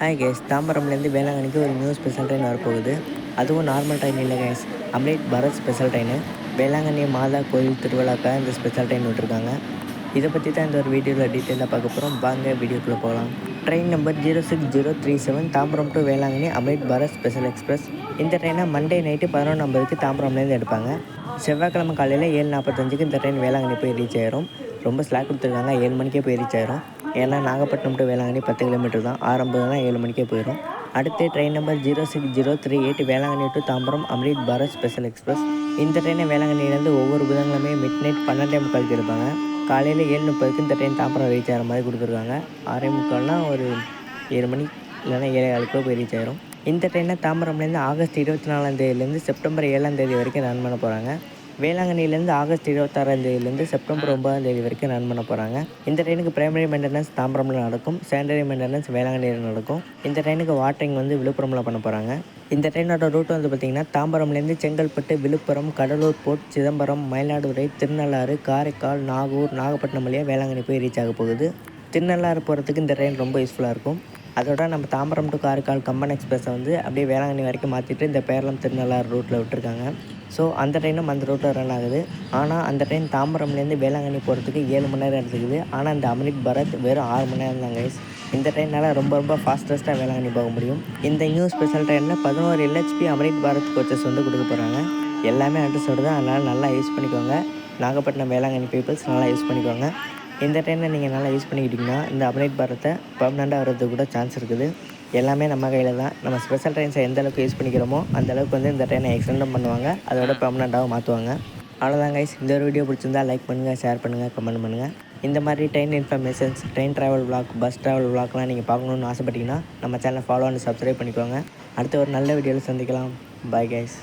Hi guys, தாம்பரம்லேருந்து வேளாங்கண்ணிக்கு ஒரு new special train வரப்போகுது. அதுவும் நார்மல் ட்ரெயின் இல்லை guys, Amrit Bharat special train. Velankanni மாதா கோயில் திருவிழாக்காக இந்த ஸ்பெஷல் ட்ரெயின் விட்டுருக்காங்க. இதை பற்றி தான் இந்த ஒரு வீடியோவில் டீட்டெயிலாக பார்க்க போகிறோம். வாங்க வீடியோக்குள்ளே போகலாம். Train number 06037 Tambaram to Velankanni Amrit Bharat special express. இந்த ட்ரெயினை மண்டே நைட்டு 11:50 தாம்பரம்லேருந்து எடுப்பாங்க. செவ்வாய்க்கிழமை காலையில் 7:45 இந்த ட்ரெயின் வேளாங்கண்ணி போய் ரீச் ஆயிரும். ரொம்ப ஸ்லாக் கொடுத்துருக்காங்க, 7 மணிக்கே போய் ரீச் ஆயிரும். ஏன்னா நாகப்பட்டினம் டு வேளாங்கண்ணி 10 கிலோமீட்டர் தான், 6:50 7 மணிக்கே போயிடும். அடுத்து train number 06038 Velankanni to Tambaram Amrit Bharat special express. இந்த ட்ரெயினை வேளாங்கண்ணிலேருந்து ஒவ்வொரு புதன்கிழமை மிட் நைட் 12:45 எடுப்பாங்க. காலையில் 7:30 இந்த ட்ரெயின் தாம்பரம் ரீச் ஆகிற மாதிரி கொடுத்துருக்காங்க. 6:45 ஒரு 7 மணி இல்லைனா 7:15 போய் ரீச் ஆயிரும். இந்த ட்ரெயினை தாம்பரம்லேருந்து ஆகஸ்ட் 24 செப்டம்பர் 7 வரைக்கும் ரன் பண்ண போகிறாங்க. வேளாங்கண்ணிலேருந்து ஆகஸ்ட் 26 செப்டம்பர் 9 வரைக்கும் ரன் பண்ண போகிறாங்க. இந்த ட்ரெயினுக்கு பிரைமரி மெயின்டெனன்ஸ் தாம்பரமில் நடக்கும், செகண்டரி மெயின்டெனன்ஸ் வேளாங்கண்ணியில் நடக்கும். இந்த ட்ரெயினுக்கு வாட்டரிங் விழுப்புரமில் பண்ண போகிறாங்க. இந்த ட்ரெயினோட ரூட் பார்த்திங்கன்னா தாம்பரம்லேருந்து செங்கல்பட்டு, விழுப்புரம், கடலூர் போர்ட், சிதம்பரம், மயிலாடுதுறை, திருநள்ளாறு, காரைக்கால், நாகூர், நாகப்பட்டினம் வழியாக வேளாங்கண்ணி போய் ரீச் ஆக போகுது. திருநள்ளாறு போகிறதுக்கு இந்த ட்ரெயின் ரொம்ப யூஸ்ஃபுல்லாக இருக்கும். அதோட நம்ம தாம்பரம் டு காரைக்கால் கம்பன் எக்ஸ்பிரஸை அப்படியே வேளாங்கண்ணி வரைக்கும் மாற்றிட்டு இந்த பேரளம் திருநள்ளாறு ரூட்டில் விட்டுருக்காங்க. ஸோ அந்த ட்ரெயினும் அந்த ரூட்டில் ரன் ஆகுது. ஆனால் அந்த ட்ரெயின் தாம்பரம்லேருந்து வேளாங்கண்ணி போகிறதுக்கு 7 மணி நேரம் எடுத்துக்குது. ஆனால் இந்த அம்ரித் பாரத் வெறும் 6 மணி நேரம் தான் கைஸ். இந்த ட்ரெயினால் ரொம்ப ஃபாஸ்டஸ்ட்டாக வேளாங்கண்ணி போக முடியும். இந்த நியூ ஸ்பெஷல் ட்ரெயினில் 11 LHP அம்ரித் பாரத் கோச்சஸ் கொடுக்க போகிறாங்க. எல்லாமே அட்ரஸோடு தான், அதனால் நல்லா யூஸ் பண்ணிக்கோங்க. நாகப்பட்டினம் வேளாங்கண்ணி பீப்புள்ஸ் நல்லா யூஸ் பண்ணிக்கோங்க. இந்த ட்ரெயினை நீங்கள் நல்லா யூஸ் பண்ணிக்கிட்டிங்கன்னா இந்த அம்ரித் பாரத்தை பர்மனெண்ட்டாக வர்றதுக்கு கூட சான்ஸ் இருக்குது. எல்லாமே நம்ம கையில் தான். நம்ம ஸ்பெஷல் ட்ரெயின்ஸை எந்த அளவுக்கு யூஸ் பண்ணிக்கிறோமோ அந்தளவுக்கு இந்த ட்ரெயினை எக்ஸ்டெண்டும் பண்ணுவாங்க, அதோட பெர்மனெண்ட்டாகவும் மாற்றுவாங்க. அவ்வளோதான் கைஸ். இந்த ஒரு வீடியோ பிடிச்சிருந்தா லைக் பண்ணுங்கள், ஷேர் பண்ணுங்கள், கமெண்ட் பண்ணுங்கள். இந்த மாதிரி train informations, train travel vlog, bus travel விளாக்லாம் நீங்கள் பார்க்கணுன்னு ஆசைப்பட்டீங்கன்னா நம்ம சேனலை ஃபாலோ அண்ட் சப்ஸ்கிரைப் பண்ணிக்கோங்க. அடுத்த ஒரு நல்ல வீடியோவில் சந்திக்கலாம். Bye guys.